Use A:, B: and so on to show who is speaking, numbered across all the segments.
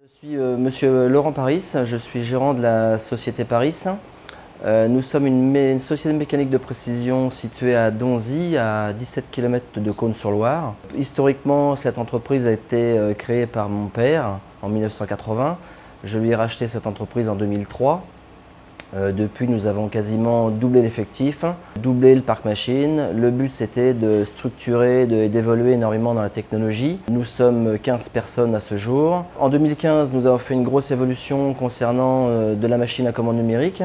A: Je suis monsieur Laurent Paris, je suis gérant de la société Paris. Nous sommes une société de mécanique de précision située à Donzy, à 17 km de Cosne-sur-Loire. Historiquement, cette entreprise a été créée par mon père en 1980. Je lui ai racheté cette entreprise en 2003. Depuis, nous avons quasiment doublé l'effectif, doublé le parc machine. Le but, c'était de structurer et d'évoluer énormément dans la technologie. Nous sommes 15 personnes à ce jour. En 2015, nous avons fait une grosse évolution concernant de la machine à commande numérique.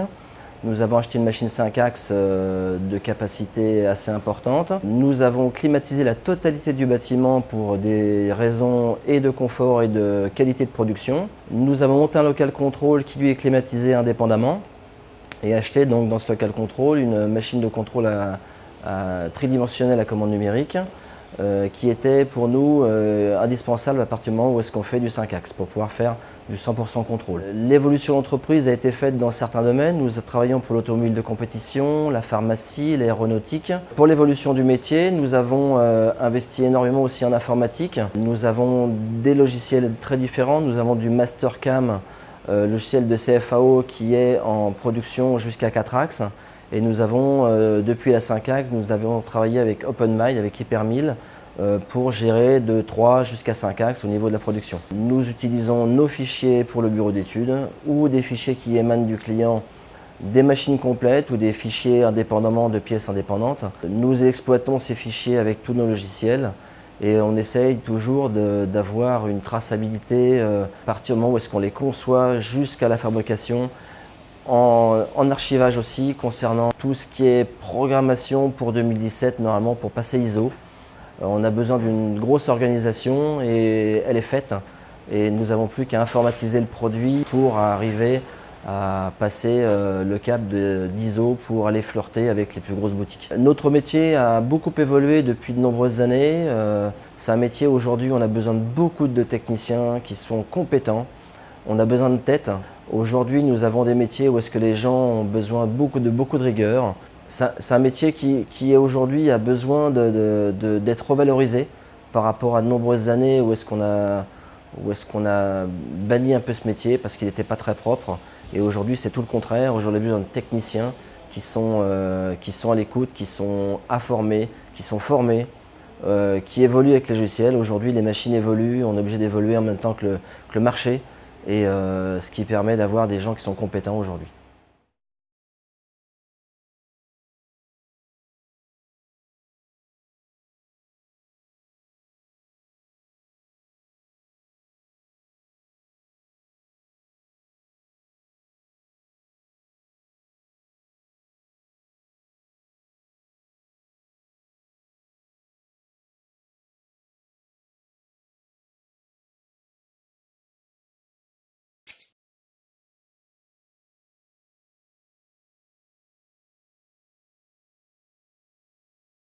A: Nous avons acheté une machine 5 axes de capacité assez importante. Nous avons climatisé la totalité du bâtiment pour des raisons et de confort et de qualité de production. Nous avons monté un local contrôle qui lui est climatisé indépendamment et acheté donc dans ce local contrôle une machine de contrôle tridimensionnelle à commande numérique qui était pour nous indispensable à partir du moment où est-ce qu'on fait du 5 axes pour pouvoir faire du 100% contrôle. L'évolution de l'entreprise a été faite dans certains domaines. Nous travaillons pour l'automobile de compétition, la pharmacie, l'aéronautique. Pour l'évolution du métier, nous avons investi énormément aussi en informatique. Nous avons des logiciels très différents. Nous avons du Mastercam, logiciel de CFAO qui est en production jusqu'à 4 axes. Et nous avons, depuis la 5 axes, nous avons travaillé avec OpenMind, avec Hypermill, pour gérer de 3 jusqu'à 5 axes au niveau de la production. Nous utilisons nos fichiers pour le bureau d'études ou des fichiers qui émanent du client, des machines complètes ou des fichiers indépendamment de pièces indépendantes. Nous exploitons ces fichiers avec tous nos logiciels et on essaye toujours d'avoir une traçabilité à partir du moment où est-ce qu'on les conçoit jusqu'à la fabrication. En archivage aussi, concernant tout ce qui est programmation pour 2017, normalement pour passer ISO. On a besoin d'une grosse organisation et elle est faite. Et nous n'avons plus qu'à informatiser le produit pour arriver à passer le cap d'ISO pour aller flirter avec les plus grosses boutiques. Notre métier a beaucoup évolué depuis de nombreuses années. C'est un métier aujourd'hui où on a besoin de beaucoup de techniciens qui sont compétents. On a besoin de têtes. Aujourd'hui, nous avons des métiers où est-ce que les gens ont besoin beaucoup de rigueur. C'est un métier qui aujourd'hui a besoin d'être revalorisé par rapport à de nombreuses années où est-ce qu'on a banni un peu ce métier parce qu'il n'était pas très propre. Et aujourd'hui, c'est tout le contraire. Aujourd'hui, on a besoin de techniciens qui sont à l'écoute, qui sont informés, qui sont formés, qui évoluent avec les logiciels. Aujourd'hui, les machines évoluent, on est obligé d'évoluer en même temps que le marché. Et ce qui permet d'avoir des gens qui sont compétents aujourd'hui.